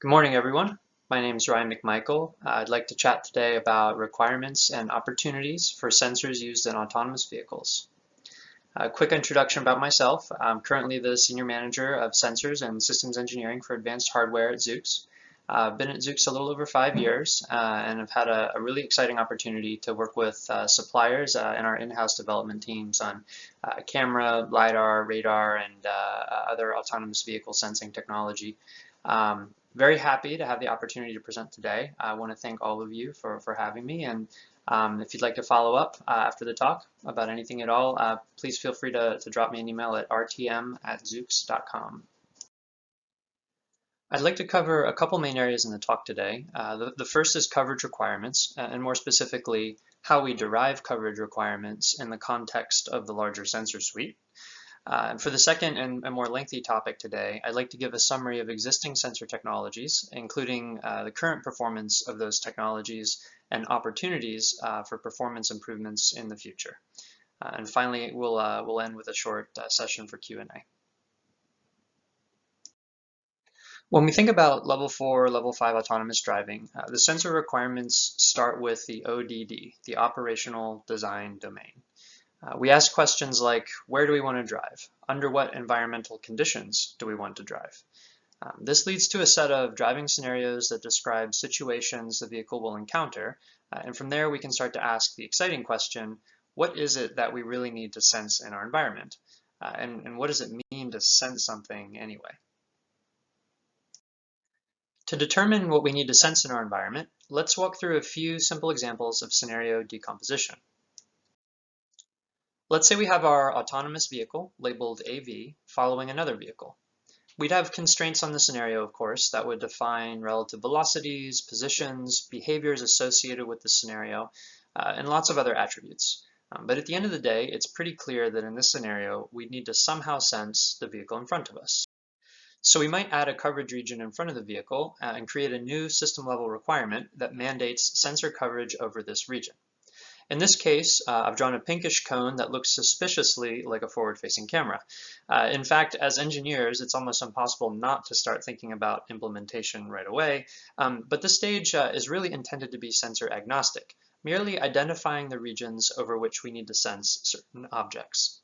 Good morning, everyone. My name is McMichael. I'd like to chat today about requirements and opportunities for sensors used in autonomous vehicles. A quick introduction about myself. I'm currently the Senior Manager of Sensors and Systems Engineering for Advanced Hardware at Zoox. I've been at Zoox a little over 5 years and have had a really exciting opportunity to work with suppliers and our in-house development teams on camera, LIDAR, radar, and other autonomous vehicle sensing technology. Very happy to have the opportunity to present today. I want to thank all of you for having me, and if you'd like to follow up after the talk about anything at all, please feel free to drop me an email at rtm@zoox.com. I'd like to cover a couple main areas in the talk today. The first is coverage requirements, and more specifically, how we derive coverage requirements in the context of the larger sensor suite. For the second and more lengthy topic today, I'd like to give a summary of existing sensor technologies, including the current performance of those technologies and opportunities for performance improvements in the future. And finally, we'll end with a short session for Q&A. When we think about level 4, level 5 autonomous driving, the sensor requirements start with the ODD, the operational design domain. We ask questions like, where do we want to drive? Under what environmental conditions do we want to drive? This leads to a set of driving scenarios that describe situations the vehicle will encounter. And from there, we can start to ask the exciting question, what is it that we really need to sense in our environment? And what does it mean to sense something anyway? To determine what we need to sense in our environment, let's walk through a few simple examples of scenario decomposition. Let's say we have our autonomous vehicle labeled AV following another vehicle. We'd have constraints on the scenario, of course, that would define relative velocities, positions, behaviors associated with the scenario, and lots of other attributes. But at the end of the day, it's pretty clear that in this scenario, we'd need to somehow sense the vehicle in front of us. So we might add a coverage region in front of the vehicle and create a new system level requirement that mandates sensor coverage over this region. In this case, I've drawn a pinkish cone that looks suspiciously like a forward-facing camera. In fact, as engineers, it's almost impossible not to start thinking about implementation right away, but this stage is really intended to be sensor agnostic, merely identifying the regions over which we need to sense certain objects.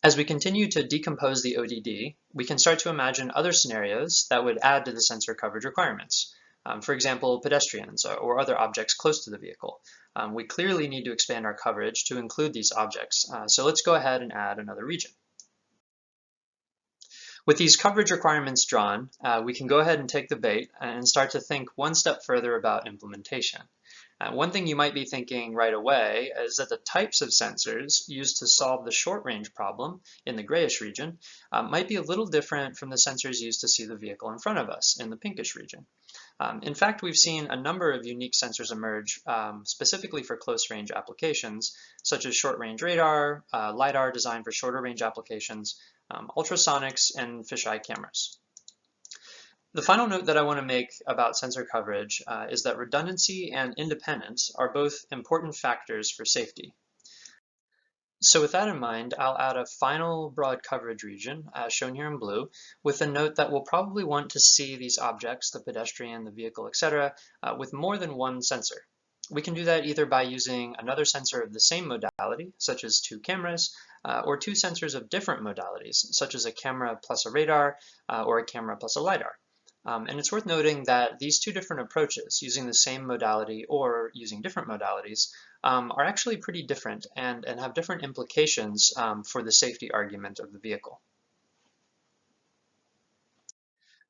As we continue to decompose the ODD, we can start to imagine other scenarios that would add to the sensor coverage requirements. For example, pedestrians or other objects close to the vehicle. We clearly need to expand our coverage to include these objects, so let's go ahead and add another region. With these coverage requirements drawn, we can go ahead and take the bait and start to think one step further about implementation. One thing you might be thinking right away is that the types of sensors used to solve the short-range problem in the grayish region might be a little different from the sensors used to see the vehicle in front of us in the pinkish region. In fact, we've seen a number of unique sensors emerge specifically for close-range applications, such as short-range radar, LIDAR designed for shorter-range applications, ultrasonics, and fisheye cameras. The final note that I want to make about sensor coverage is that redundancy and independence are both important factors for safety. So with that in mind, I'll add a final broad coverage region, as shown here in blue, with a note that we'll probably want to see these objects, the pedestrian, the vehicle, etc., with more than one sensor. We can do that either by using another sensor of the same modality, such as 2 cameras, or 2 sensors of different modalities, such as a camera plus a radar, or a camera plus a LiDAR. And it's worth noting that these 2 different approaches, using the same modality or using different modalities, are actually pretty different and have different implications for the safety argument of the vehicle.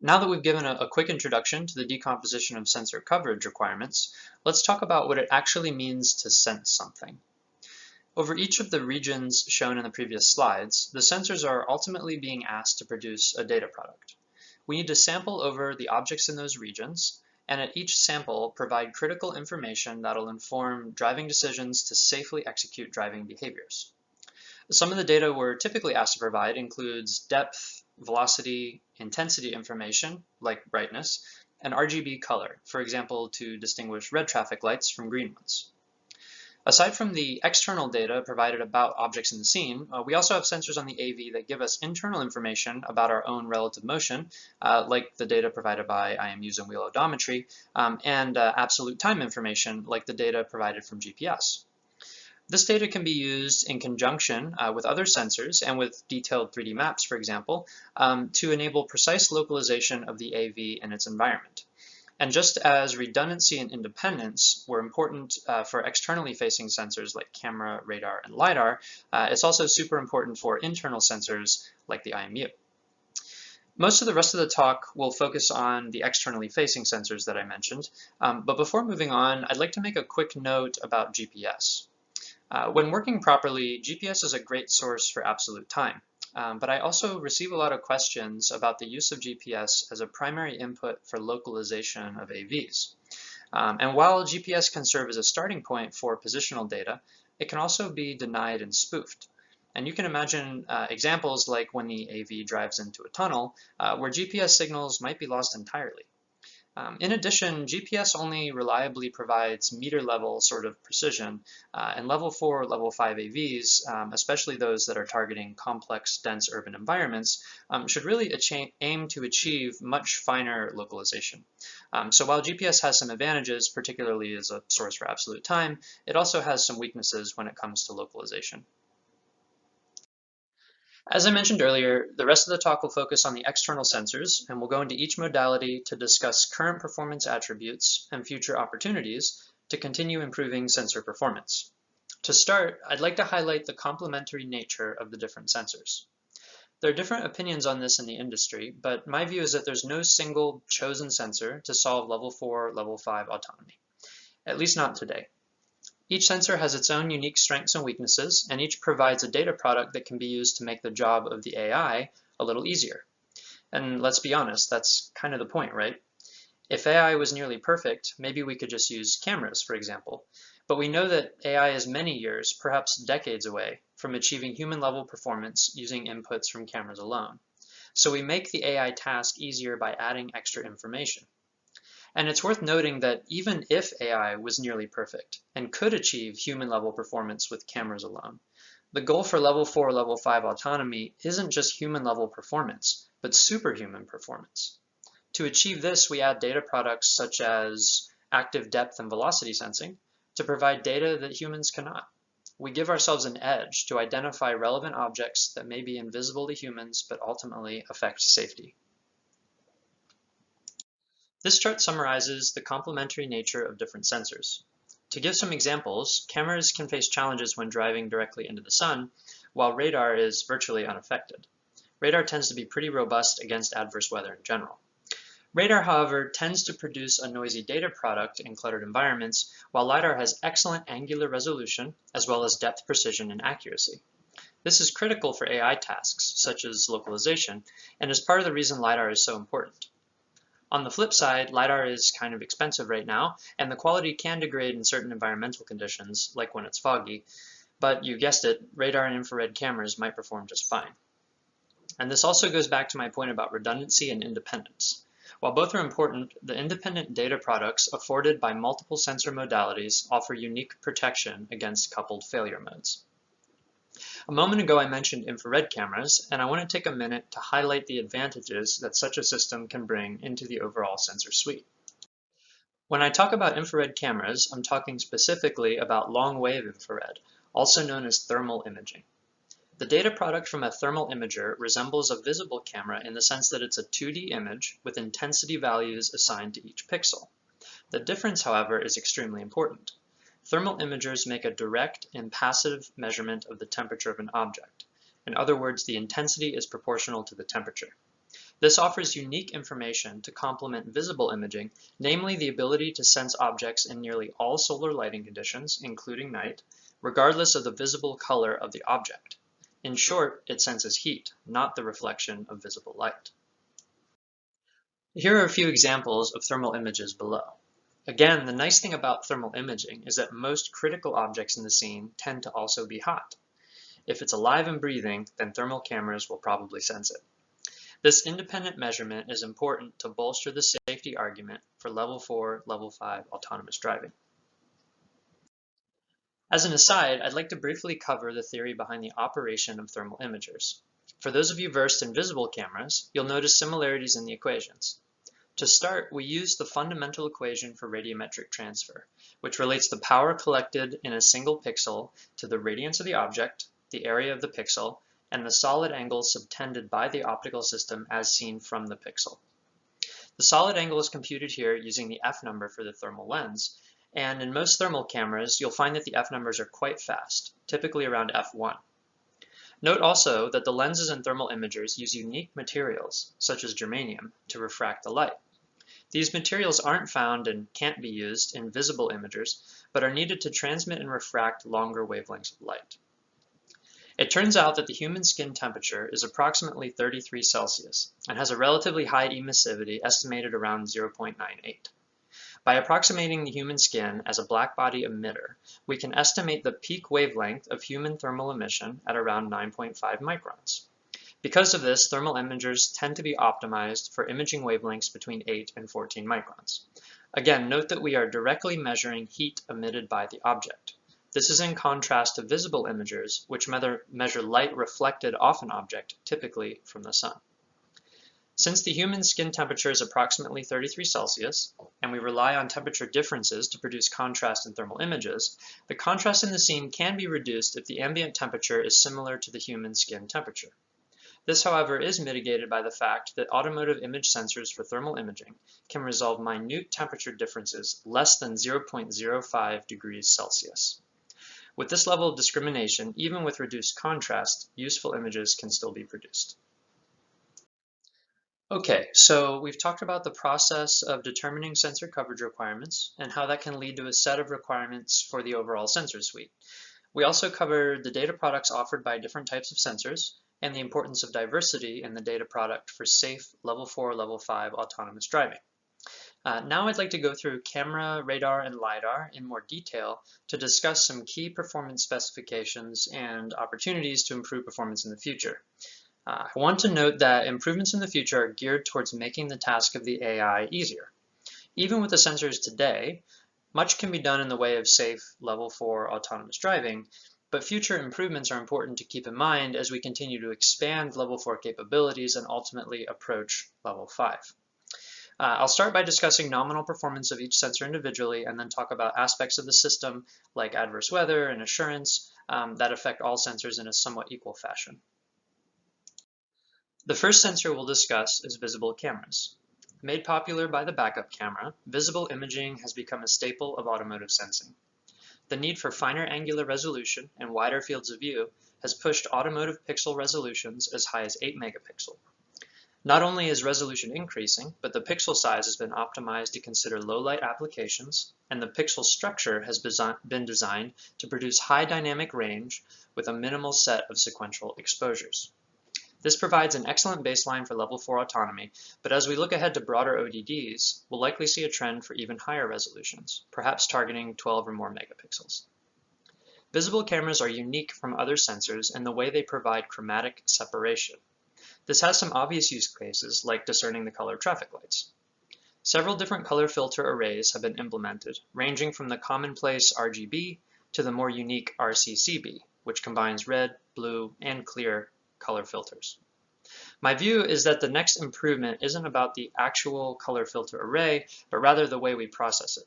Now that we've given a quick introduction to the decomposition of sensor coverage requirements, let's talk about what it actually means to sense something. Over each of the regions shown in the previous slides, the sensors are ultimately being asked to produce a data product. We need to sample over the objects in those regions, and at each sample provide critical information that'll inform driving decisions to safely execute driving behaviors. Some of the data we're typically asked to provide includes depth, velocity, intensity information, like brightness, and RGB color, for example, to distinguish red traffic lights from green ones. Aside from the external data provided about objects in the scene, we also have sensors on the AV that give us internal information about our own relative motion, like the data provided by IMUs and wheel odometry, and absolute time information, like the data provided from GPS. This data can be used in conjunction with other sensors and with detailed 3D maps, for example, to enable precise localization of the AV and its environment. And just as redundancy and independence were important for externally facing sensors like camera, radar, and LIDAR, it's also super important for internal sensors like the IMU. Most of the rest of the talk will focus on the externally facing sensors that I mentioned, but before moving on, I'd like to make a quick note about GPS. When working properly, GPS is a great source for absolute time. But I also receive a lot of questions about the use of GPS as a primary input for localization of AVs. And while GPS can serve as a starting point for positional data, it can also be denied and spoofed. And you can imagine examples like when the AV drives into a tunnel, where GPS signals might be lost entirely. In addition, GPS only reliably provides meter-level sort of precision, and level 4, level 5 AVs, especially those that are targeting complex, dense urban environments, should really aim to achieve much finer localization. So while GPS has some advantages, particularly as a source for absolute time, it also has some weaknesses when it comes to localization. As I mentioned earlier, the rest of the talk will focus on the external sensors, and we'll go into each modality to discuss current performance attributes and future opportunities to continue improving sensor performance. To start, I'd like to highlight the complementary nature of the different sensors. There are different opinions on this in the industry, but my view is that there's no single chosen sensor to solve level 4, level 5 autonomy, at least not today. Each sensor has its own unique strengths and weaknesses, and each provides a data product that can be used to make the job of the AI a little easier. And let's be honest, that's kind of the point, right? If AI was nearly perfect, maybe we could just use cameras, for example. But we know that AI is many years, perhaps decades away, from achieving human-level performance using inputs from cameras alone. So we make the AI task easier by adding extra information. And it's worth noting that even if AI was nearly perfect and could achieve human-level performance with cameras alone, the goal for level 4, level 5 autonomy isn't just human-level performance, but superhuman performance. To achieve this, we add data products such as active depth and velocity sensing to provide data that humans cannot. We give ourselves an edge to identify relevant objects that may be invisible to humans but ultimately affect safety. This chart summarizes the complementary nature of different sensors. To give some examples, cameras can face challenges when driving directly into the sun, while radar is virtually unaffected. Radar tends to be pretty robust against adverse weather in general. Radar, however, tends to produce a noisy data product in cluttered environments, while LIDAR has excellent angular resolution, as well as depth precision and accuracy. This is critical for AI tasks, such as localization, and is part of the reason LIDAR is so important. On the flip side, LIDAR is kind of expensive right now, and the quality can degrade in certain environmental conditions, like when it's foggy, but you guessed it, radar and infrared cameras might perform just fine. And this also goes back to my point about redundancy and independence. While both are important, the independent data products afforded by multiple sensor modalities offer unique protection against coupled failure modes. A moment ago I mentioned infrared cameras, and I want to take a minute to highlight the advantages that such a system can bring into the overall sensor suite. When I talk about infrared cameras, I'm talking specifically about long-wave infrared, also known as thermal imaging. The data product from a thermal imager resembles a visible camera in the sense that it's a 2D image with intensity values assigned to each pixel. The difference, however, is extremely important. Thermal imagers make a direct and passive measurement of the temperature of an object. In other words, the intensity is proportional to the temperature. This offers unique information to complement visible imaging, namely the ability to sense objects in nearly all solar lighting conditions, including night, regardless of the visible color of the object. In short, it senses heat, not the reflection of visible light. Here are a few examples of thermal images below. Again, the nice thing about thermal imaging is that most critical objects in the scene tend to also be hot. If it's alive and breathing, then thermal cameras will probably sense it. This independent measurement is important to bolster the safety argument for level 4, level 5 autonomous driving. As an aside, I'd like to briefly cover the theory behind the operation of thermal imagers. For those of you versed in visible cameras, you'll notice similarities in the equations. To start, we use the fundamental equation for radiometric transfer, which relates the power collected in a single pixel to the radiance of the object, the area of the pixel, and the solid angle subtended by the optical system as seen from the pixel. The solid angle is computed here using the F number for the thermal lens, and in most thermal cameras, you'll find that the F numbers are quite fast, typically around F1. Note also that the lenses in thermal imagers use unique materials, such as germanium, to refract the light. These materials aren't found and can't be used in visible imagers, but are needed to transmit and refract longer wavelengths of light. It turns out that the human skin temperature is approximately 33 Celsius and has a relatively high emissivity estimated around 0.98. By approximating the human skin as a blackbody emitter, we can estimate the peak wavelength of human thermal emission at around 9.5 microns. Because of this, thermal imagers tend to be optimized for imaging wavelengths between 8 and 14 microns. Again, note that we are directly measuring heat emitted by the object. This is in contrast to visible imagers, which measure light reflected off an object, typically from the sun. Since the human skin temperature is approximately 33 Celsius, and we rely on temperature differences to produce contrast in thermal images, the contrast in the scene can be reduced if the ambient temperature is similar to the human skin temperature. This, however, is mitigated by the fact that automotive image sensors for thermal imaging can resolve minute temperature differences less than 0.05 degrees Celsius. With this level of discrimination, even with reduced contrast, useful images can still be produced. Okay, so we've talked about the process of determining sensor coverage requirements and how that can lead to a set of requirements for the overall sensor suite. We also covered the data products offered by different types of sensors and the importance of diversity in the data product for safe Level 4, Level 5 autonomous driving. Now I'd like to go through camera, radar, and LIDAR in more detail to discuss some key performance specifications and opportunities to improve performance in the future. I want to note that improvements in the future are geared towards making the task of the AI easier. Even with the sensors today, much can be done in the way of safe Level 4 autonomous driving, but future improvements are important to keep in mind as we continue to expand Level 4 capabilities and ultimately approach Level 5. I'll start by discussing nominal performance of each sensor individually and then talk about aspects of the system like adverse weather and assurance that affect all sensors in a somewhat equal fashion. The first sensor we'll discuss is visible cameras. Made popular by the backup camera, visible imaging has become a staple of automotive sensing. The need for finer angular resolution and wider fields of view has pushed automotive pixel resolutions as high as 8 megapixel. Not only is resolution increasing, but the pixel size has been optimized to consider low-light applications, and the pixel structure has been designed to produce high dynamic range with a minimal set of sequential exposures. This provides an excellent baseline for Level 4 autonomy, but as we look ahead to broader ODDs, we'll likely see a trend for even higher resolutions, perhaps targeting 12 or more megapixels. Visible cameras are unique from other sensors in the way they provide chromatic separation. This has some obvious use cases, like discerning the color of traffic lights. Several different color filter arrays have been implemented, ranging from the commonplace RGB to the more unique RCCB, which combines red, blue, and clear color filters. My view is that the next improvement isn't about the actual color filter array, but rather the way we process it.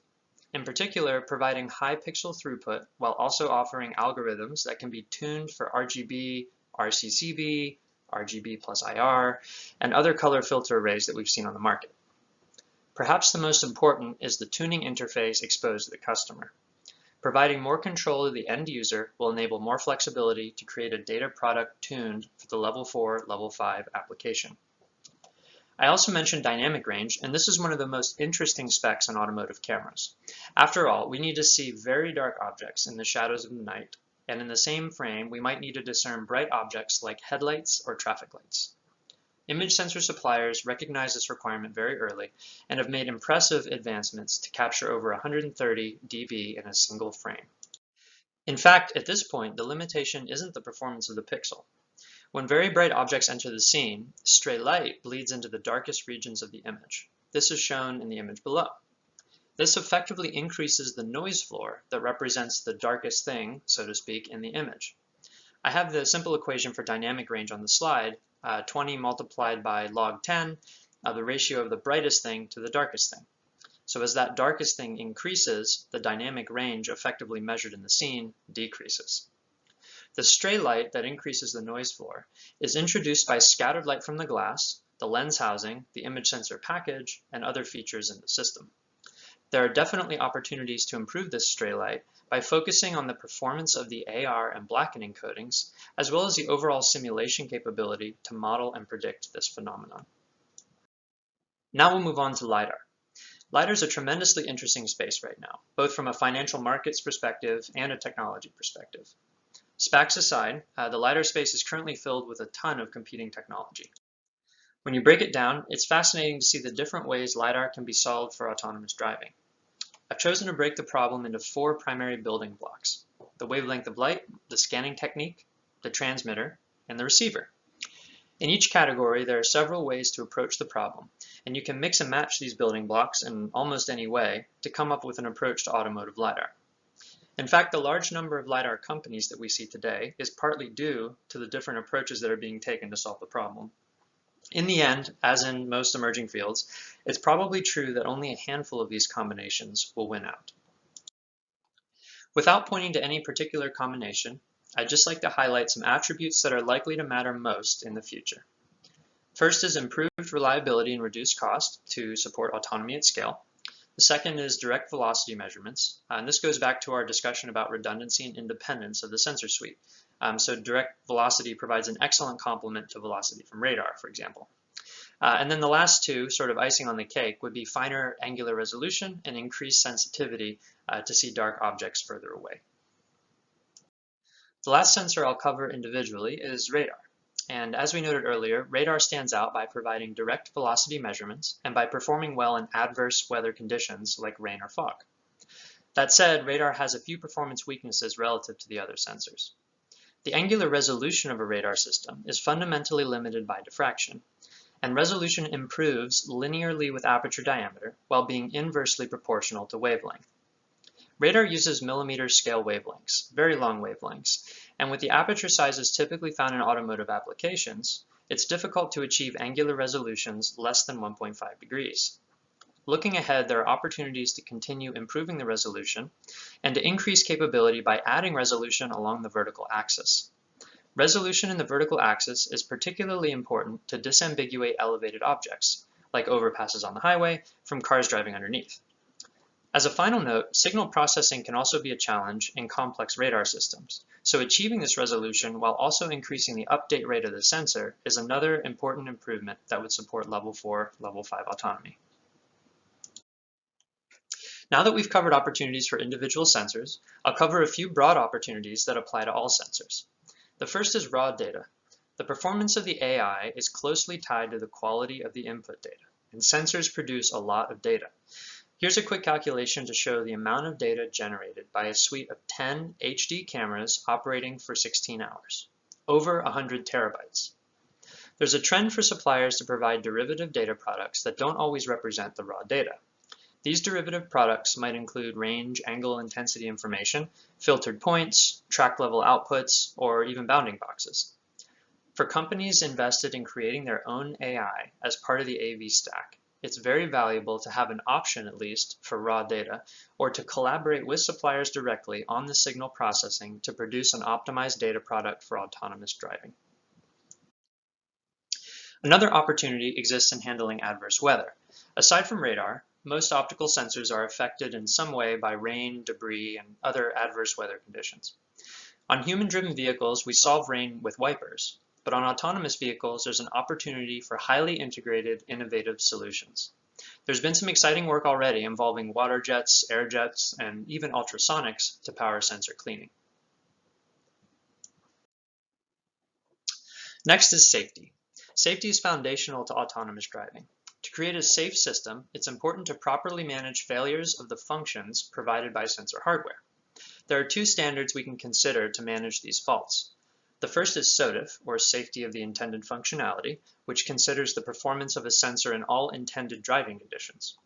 In particular, providing high pixel throughput while also offering algorithms that can be tuned for RGB, RCCB, RGB plus IR, and other color filter arrays that we've seen on the market. Perhaps the most important is the tuning interface exposed to the customer. Providing more control to the end user will enable more flexibility to create a data product tuned for the Level 4, Level 5 application. I also mentioned dynamic range, and this is one of the most interesting specs in automotive cameras. After all, we need to see very dark objects in the shadows of the night, and in the same frame, we might need to discern bright objects like headlights or traffic lights. Image sensor suppliers recognize this requirement very early and have made impressive advancements to capture over 130 dB in a single frame. In fact, at this point, the limitation isn't the performance of the pixel. When very bright objects enter the scene, stray light bleeds into the darkest regions of the image. This is shown in the image below. This effectively increases the noise floor that represents the darkest thing, so to speak, in the image. I have the simple equation for dynamic range on the slide, 20 multiplied by log 10, the ratio of the brightest thing to the darkest thing. So as that darkest thing increases, the dynamic range effectively measured in the scene decreases. The stray light that increases the noise floor is introduced by scattered light from the glass, the lens housing, the image sensor package, and other features in the system. There are definitely opportunities to improve this stray light by focusing on the performance of the AR and blackening coatings, as well as the overall simulation capability to model and predict this phenomenon. Now we'll move on to LIDAR. LIDAR is a tremendously interesting space right now, both from a financial markets perspective and a technology perspective. SPACs aside, the LIDAR space is currently filled with a ton of competing technology. When you break it down, it's fascinating to see the different ways LIDAR can be solved for autonomous driving. I've chosen to break the problem into 4 primary building blocks: the wavelength of light, the scanning technique, the transmitter, and the receiver. In each category, there are several ways to approach the problem, and you can mix and match these building blocks in almost any way to come up with an approach to automotive LIDAR. In fact, the large number of LIDAR companies that we see today is partly due to the different approaches that are being taken to solve the problem. In the end, as in most emerging fields, it's probably true that only a handful of these combinations will win out. Without pointing to any particular combination, I'd just like to highlight some attributes that are likely to matter most in the future. First is improved reliability and reduced cost to support autonomy at scale. The second is direct velocity measurements, and this goes back to our discussion about redundancy and independence of the sensor suite. So direct velocity provides an excellent complement to velocity from radar, for example. And then the last two, sort of icing on the cake, would be finer angular resolution and increased sensitivity to see dark objects further away. The last sensor I'll cover individually is radar. And as we noted earlier, radar stands out by providing direct velocity measurements and by performing well in adverse weather conditions like rain or fog. That said, radar has a few performance weaknesses relative to the other sensors. The angular resolution of a radar system is fundamentally limited by diffraction, and resolution improves linearly with aperture diameter while being inversely proportional to wavelength. Radar uses millimeter scale wavelengths, very long wavelengths, and with the aperture sizes typically found in automotive applications, it's difficult to achieve angular resolutions less than 1.5 degrees. Looking ahead, there are opportunities to continue improving the resolution and to increase capability by adding resolution along the vertical axis. Resolution in the vertical axis is particularly important to disambiguate elevated objects, like overpasses on the highway, from cars driving underneath. As a final note, signal processing can also be a challenge in complex radar systems, so achieving this resolution while also increasing the update rate of the sensor is another important improvement that would support Level 4, Level 5 autonomy. Now that we've covered opportunities for individual sensors, I'll cover a few broad opportunities that apply to all sensors. The first is raw data. The performance of the AI is closely tied to the quality of the input data, and sensors produce a lot of data. Here's a quick calculation to show the amount of data generated by a suite of 10 HD cameras operating for 16 hours, over 100 terabytes. There's a trend for suppliers to provide derivative data products that don't always represent the raw data. These derivative products might include range, angle, intensity information, filtered points, track level outputs, or even bounding boxes. For companies invested in creating their own AI as part of the AV stack, it's very valuable to have an option at least for raw data, or to collaborate with suppliers directly on the signal processing to produce an optimized data product for autonomous driving. Another opportunity exists in handling adverse weather. Aside from radar, most optical sensors are affected in some way by rain, debris, and other adverse weather conditions. On human-driven vehicles, we solve rain with wipers, but on autonomous vehicles, there's an opportunity for highly integrated, innovative solutions. There's been some exciting work already involving water jets, air jets, and even ultrasonics to power sensor cleaning. Next is safety. Safety is foundational to autonomous driving. To create a safe system, it's important to properly manage failures of the functions provided by sensor hardware. There are 2 standards we can consider to manage these faults. The first is SOTIF, or Safety of the Intended Functionality, which considers the performance of a sensor in all intended driving conditions.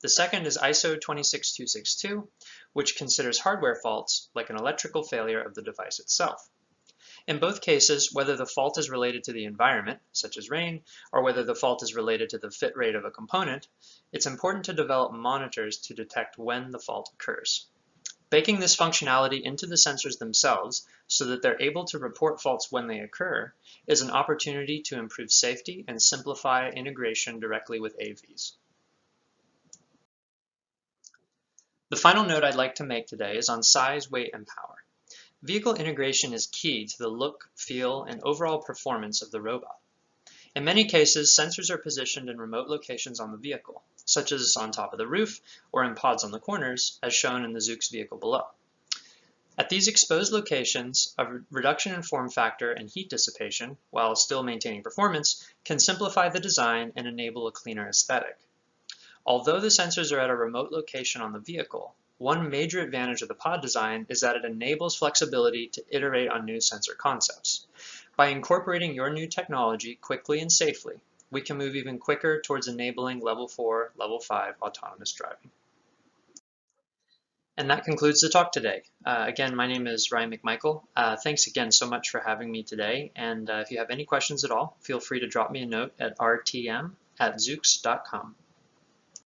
The second is ISO 26262, which considers hardware faults like an electrical failure of the device itself. In both cases, whether the fault is related to the environment, such as rain, or whether the fault is related to the fit rate of a component, it's important to develop monitors to detect when the fault occurs. Baking this functionality into the sensors themselves so that they're able to report faults when they occur is an opportunity to improve safety and simplify integration directly with AVs. The final note I'd like to make today is on size, weight, and power. Vehicle integration is key to the look, feel, and overall performance of the robot. In many cases, sensors are positioned in remote locations on the vehicle, such as on top of the roof or in pods on the corners, as shown in the Zoox vehicle below. At these exposed locations, a reduction in form factor and heat dissipation, while still maintaining performance, can simplify the design and enable a cleaner aesthetic. Although the sensors are at a remote location on the vehicle, one major advantage of the pod design is that it enables flexibility to iterate on new sensor concepts. By incorporating your new technology quickly and safely, we can move even quicker towards enabling Level 4, Level 5 autonomous driving. And that concludes the talk today. Again, my name is McMichael. Thanks again so much for having me today. And if you have any questions at all, feel free to drop me a note at rtm@zoox.com.